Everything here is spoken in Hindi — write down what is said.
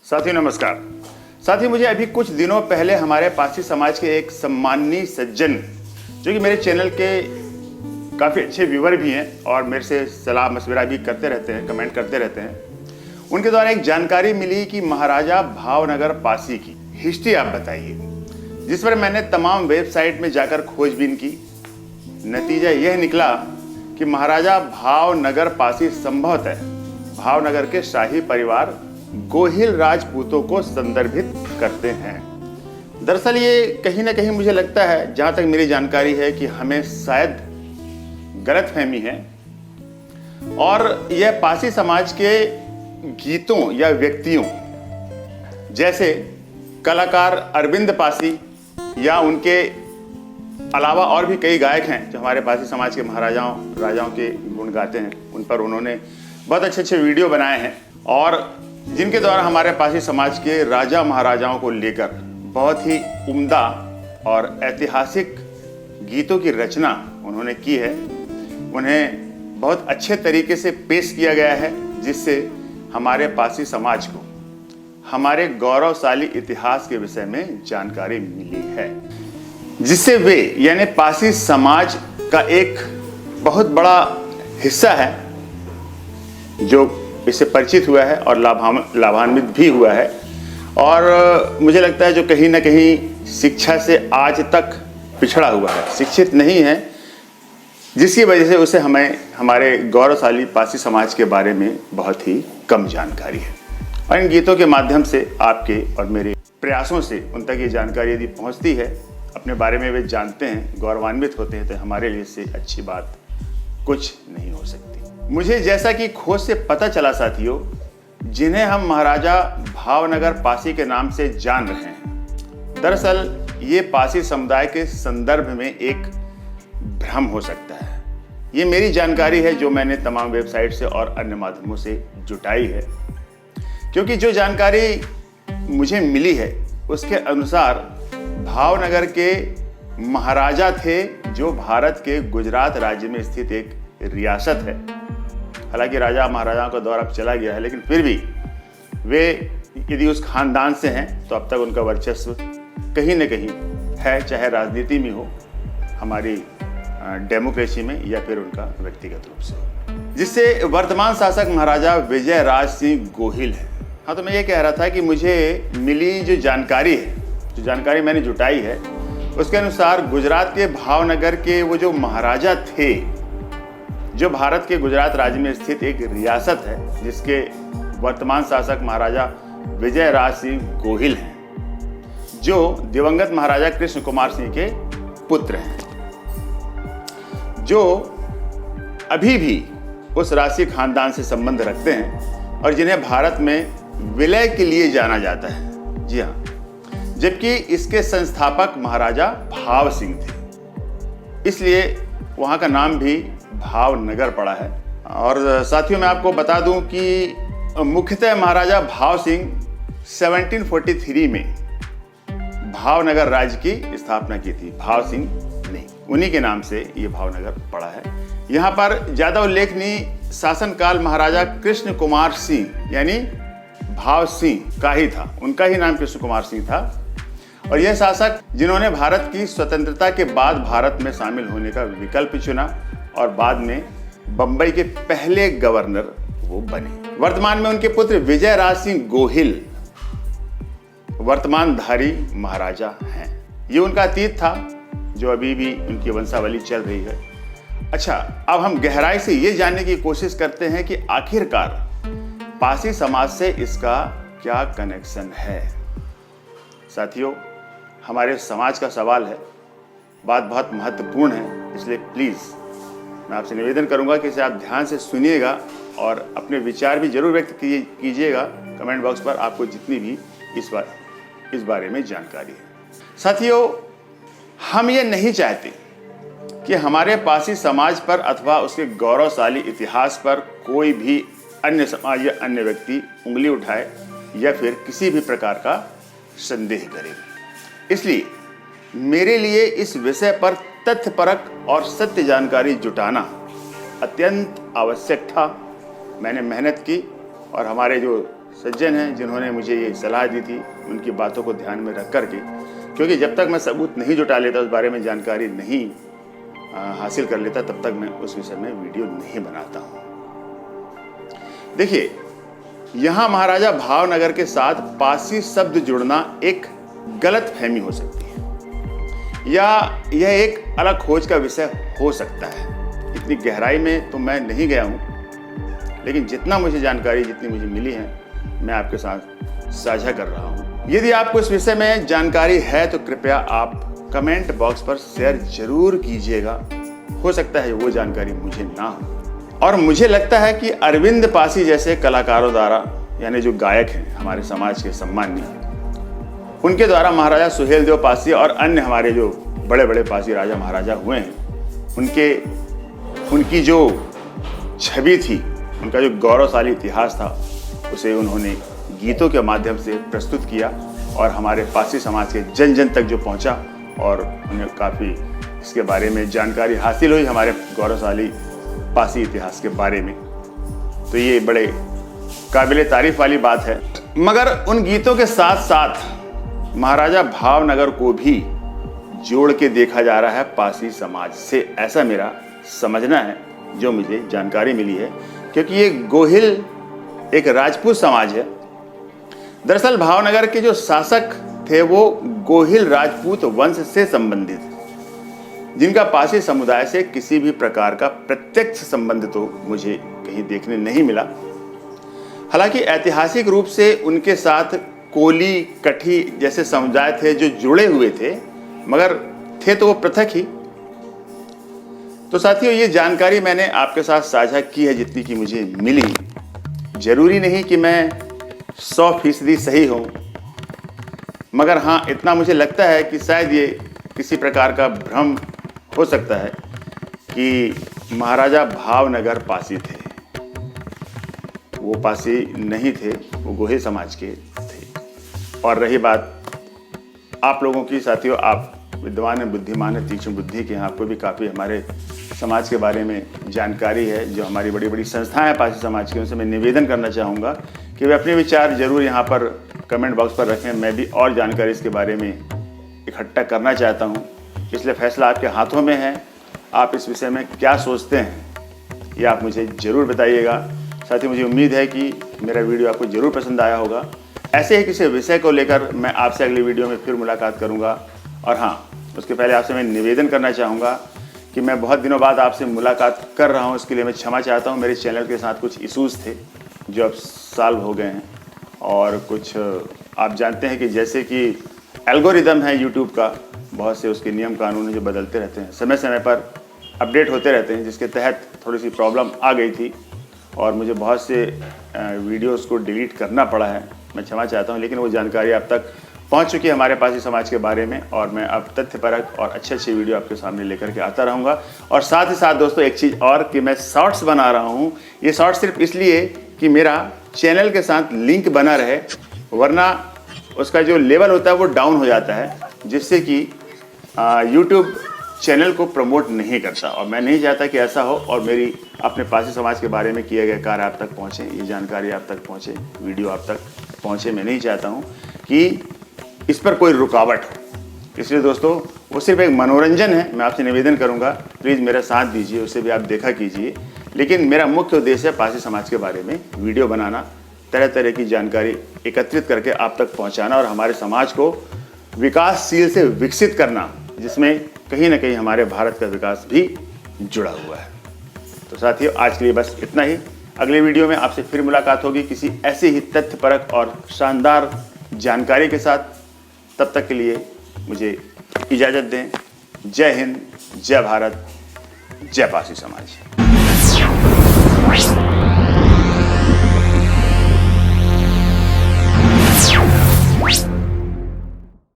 साथियों नमस्कार। साथियों, मुझे अभी कुछ दिनों पहले हमारे पारसी समाज के एक सम्माननीय सज्जन, जो कि मेरे चैनल के काफ़ी अच्छे व्यूवर भी हैं और मेरे से सलाह मशवरा भी करते रहते हैं, कमेंट करते रहते हैं, उनके द्वारा एक जानकारी मिली कि महाराजा भावनगर पासी की हिस्ट्री आप बताइए, जिस पर मैंने तमाम वेबसाइट में जाकर खोजबीन की। नतीजा यह निकला कि महाराजा भावनगर पासी संभवतः भावनगर के शाही परिवार गोहिल राजपूतों को संदर्भित करते हैं। दरअसल ये कहीं ना कहीं मुझे लगता है, जहाँ तक मेरी जानकारी है, कि हमें शायद गलतफहमी है और यह पासी समाज के गीतों या व्यक्तियों जैसे कलाकार अरविंद पासी या उनके अलावा और भी कई गायक हैं जो हमारे पासी समाज के महाराजाओं राजाओं के गुण गाते हैं। उन पर उन्होंने बहुत अच्छे अच्छे वीडियो बनाए हैं और जिनके द्वारा हमारे पासी समाज के राजा महाराजाओं को लेकर बहुत ही उम्दा और ऐतिहासिक गीतों की रचना उन्होंने की है। उन्हें बहुत अच्छे तरीके से पेश किया गया है, जिससे हमारे पासी समाज को हमारे गौरवशाली इतिहास के विषय में जानकारी मिली है, जिससे वे यानी पासी समाज का एक बहुत बड़ा हिस्सा है जो इससे परिचित हुआ है और लाभान्वित भी हुआ है। और मुझे लगता है जो कहीं ना कहीं शिक्षा से आज तक पिछड़ा हुआ है, शिक्षित नहीं है, जिसकी वजह से उसे हमें हमारे गौरवशाली पासी समाज के बारे में बहुत ही कम जानकारी है। और इन गीतों के माध्यम से आपके और मेरे प्रयासों से उन तक ये जानकारी यदि पहुंचती है, अपने बारे में वे जानते हैं, गौरवान्वित होते हैं, तो हमारे लिए से अच्छी बात कुछ नहीं हो सकती। मुझे जैसा कि खोज से पता चला साथियों, जिन्हें हम महाराजा भावनगर पासी के नाम से जान रहे हैं, दरअसल ये पासी समुदाय के संदर्भ में एक भ्रम हो सकता है। ये मेरी जानकारी है जो मैंने तमाम वेबसाइट से और अन्य माध्यमों से जुटाई है, क्योंकि जो जानकारी मुझे मिली है उसके अनुसार भावनगर के महाराजा थे, जो भारत के गुजरात राज्य में स्थित एक रियासत है। हालांकि राजा महाराजाओं का दौर अब चला गया है, लेकिन फिर भी वे यदि उस खानदान से हैं तो अब तक उनका वर्चस्व कहीं न कहीं है, चाहे राजनीति में हो, हमारी डेमोक्रेसी में, या फिर उनका व्यक्तिगत रूप से हो, जिससे वर्तमान शासक महाराजा विजय राज सिंह गोहिल है। हाँ, तो मैं ये कह रहा था कि मुझे मिली जो जानकारी मैंने जुटाई है, उसके अनुसार गुजरात के भावनगर के वो जो महाराजा थे, जो भारत के गुजरात राज्य में स्थित एक रियासत है, जिसके वर्तमान शासक महाराजा विजय राज सिंह गोहिल हैं, जो दिवंगत महाराजा कृष्ण कुमार सिंह के पुत्र हैं, जो अभी भी उस राजसी खानदान से संबंध रखते हैं और जिन्हें भारत में विलय के लिए जाना जाता है। जी हाँ, जबकि इसके संस्थापक महाराजा भाव सिंह थे, इसलिए वहाँ का नाम भी भावनगर पड़ा है। और साथियों, मैं आपको बता दूं कि मुख्यतः महाराजा भाव सिंह 1743 में भावनगर राज्य की स्थापना की थी। भाव सिंह नहीं, उन्हीं के नाम से ये भावनगर पड़ा है। यहाँ पर ज्यादा उल्लेखनीय शासनकाल महाराजा कृष्ण कुमार सिंह यानी भाव सिंह का ही था, उनका ही नाम कृष्ण कुमार सिंह था। और यह शासक जिन्होंने भारत की स्वतंत्रता के बाद भारत में शामिल होने का विकल्प चुना और बाद में बंबई के पहले गवर्नर वो बने। वर्तमान में उनके पुत्र विजय राज सिंह गोहिल वर्तमानधारी महाराजा हैं। ये उनका अतीत था जो अभी भी उनकी वंशावली चल रही है। अच्छा, अब हम गहराई से ये जानने की कोशिश करते हैं कि आखिरकार पासी समाज से इसका क्या कनेक्शन है। साथियों, हमारे समाज का सवाल है, बात बहुत महत्वपूर्ण है, इसलिए प्लीज़ मैं आपसे निवेदन करूंगा कि इसे आप ध्यान से सुनिएगा और अपने विचार भी जरूर व्यक्त कीजिएगा कमेंट बॉक्स पर, आपको जितनी भी इस बारे में जानकारी है। साथियों, हम ये नहीं चाहते कि हमारे पासी समाज पर अथवा उसके गौरवशाली इतिहास पर कोई भी अन्य समाज या अन्य व्यक्ति उंगली उठाए या फिर किसी भी प्रकार का संदेह करे। इसलिए मेरे लिए इस विषय पर तथ्यपरक और सत्य जानकारी जुटाना अत्यंत आवश्यक था। मैंने मेहनत की और हमारे जो सज्जन हैं जिन्होंने मुझे ये सलाह दी थी, उनकी बातों को ध्यान में रख करके, क्योंकि जब तक मैं सबूत नहीं जुटा लेता, उस बारे में जानकारी नहीं हासिल कर लेता, तब तक मैं उस विषय में वीडियो नहीं बनाता हूँ। देखिए, यहाँ महाराजा भावनगर के साथ पासी शब्द जुड़ना एक गलत फहमी हो सकती है, या यह एक अलग खोज का विषय हो सकता है। इतनी गहराई में तो मैं नहीं गया हूँ, लेकिन जितना मुझे जानकारी, जितनी मुझे मिली है, मैं आपके साथ साझा कर रहा हूँ। यदि आपको इस विषय में जानकारी है तो कृपया आप कमेंट बॉक्स पर शेयर जरूर कीजिएगा। हो सकता है वो जानकारी मुझे ना हो। और मुझे लगता है कि अरविंद पासी जैसे कलाकारों द्वारा, यानी जो गायक हैं हमारे समाज के सम्मानीय, उनके द्वारा महाराजा सुहेलदेव पासी और अन्य हमारे जो बड़े बड़े पासी राजा महाराजा हुए हैं, उनकी जो छवि थी, उनका जो गौरवशाली इतिहास था, उसे उन्होंने गीतों के माध्यम से प्रस्तुत किया और हमारे पासी समाज के जन जन तक जो पहुंचा, और उन्हें काफ़ी इसके बारे में जानकारी हासिल हुई, हमारे गौरवशाली पासी इतिहास के बारे में। तो ये बड़े काबिले तारीफ वाली बात है। मगर उन गीतों के साथ साथ महाराजा भावनगर को भी जोड़ के देखा जा रहा है पासी समाज से, ऐसा मेरा समझना है, जो मुझे जानकारी मिली है। क्योंकि ये गोहिल एक राजपूत समाज है। दरअसल भावनगर के जो शासक थे वो गोहिल राजपूत वंश से संबंधित, जिनका पासी समुदाय से किसी भी प्रकार का प्रत्यक्ष संबंध तो मुझे कहीं देखने नहीं मिला। हालांकि ऐतिहासिक रूप से उनके साथ कोली, कठी जैसे समुदाय थे जो जुड़े हुए थे, मगर थे तो वो पृथक ही। तो साथियों, ये जानकारी मैंने आपके साथ साझा की है जितनी कि मुझे मिली। जरूरी नहीं कि मैं 100% सही हूँ, मगर हाँ, इतना मुझे लगता है कि शायद ये किसी प्रकार का भ्रम हो सकता है कि महाराजा भावनगर पासी थे। वो पासी नहीं थे, वो गोहिल समाज के थे। और रही बात आप लोगों की, साथियों, आप विद्वान हैं, बुद्धिमान हैं, तीक्ष्ण बुद्धि के हैं, आपको भी काफ़ी हमारे समाज के बारे में जानकारी है। जो हमारी बड़ी बड़ी संस्थाएं हैं पासी समाज की, उनसे मैं निवेदन करना चाहूँगा कि वे अपने विचार जरूर यहाँ पर कमेंट बॉक्स पर रखें। मैं भी और जानकारी इसके बारे में इकट्ठा करना चाहता हूँ, इसलिए फैसला आपके हाथों में है। आप इस विषय में क्या सोचते हैं, ये आप मुझे ज़रूर बताइएगा। साथ ही मुझे उम्मीद है कि मेरा वीडियो आपको ज़रूर पसंद आया होगा। ऐसे ही किसी विषय को लेकर मैं आपसे अगली वीडियो में फिर मुलाकात करूँगा। और हाँ, उसके पहले आपसे मैं निवेदन करना चाहूँगा कि मैं बहुत दिनों बाद आपसे मुलाकात कर रहा हूँ, इसके लिए मैं क्षमा चाहता हूँ। मेरे चैनल के साथ कुछ इश्यूज़ थे जो अब सॉल्व हो गए हैं, और कुछ आप जानते हैं कि जैसे कि एल्गोरिदम है यूट्यूब का, बहुत से उसके नियम कानून जो बदलते रहते हैं, समय समय पर अपडेट होते रहते हैं, जिसके तहत थोड़ी सी प्रॉब्लम आ गई थी और मुझे बहुत से वीडियोस को डिलीट करना पड़ा है। मैं क्षमा चाहता हूँ, लेकिन वो जानकारी आप तक पहुँच चुकी है हमारे पासी समाज के बारे में, और मैं अब तथ्यपरक और अच्छे वीडियो आपके सामने लेकर के आता रहूँगा। और साथ ही साथ दोस्तों, एक चीज़ और कि मैं शॉर्ट्स बना रहा हूँ। ये शॉर्ट्स सिर्फ इसलिए कि मेरा चैनल के साथ लिंक बना रहे, वरना उसका जो लेवल होता है वो डाउन हो जाता है, जिससे कि यूट्यूब चैनल को प्रमोट नहीं करता। और मैं नहीं चाहता कि ऐसा हो, और मेरी अपने पासी समाज के बारे में किए गए कार्य आप तक पहुँचे, ये जानकारी आप तक पहुँचे, वीडियो आप तक पहुँचे। मैं नहीं चाहता हूँ कि इस पर कोई रुकावट हो। इसलिए दोस्तों, वो सिर्फ एक मनोरंजन है। मैं आपसे निवेदन करूंगा, प्लीज़ मेरा साथ दीजिए, उसे भी आप देखा कीजिए। लेकिन मेरा मुख्य उद्देश्य है पासी समाज के बारे में वीडियो बनाना, तरह तरह की जानकारी एकत्रित करके आप तक पहुंचाना, और हमारे समाज को विकासशील से विकसित करना, जिसमें कहीं ना कहीं हमारे भारत का विकास भी जुड़ा हुआ है। तो साथियों, आज के लिए बस इतना ही। अगले वीडियो में आपसे फिर मुलाकात होगी किसी ऐसे ही तथ्यपरक और शानदार जानकारी के साथ। तब तक के लिए मुझे इजाज़त दें। जय हिंद, जय भारत, जय पासी समाज।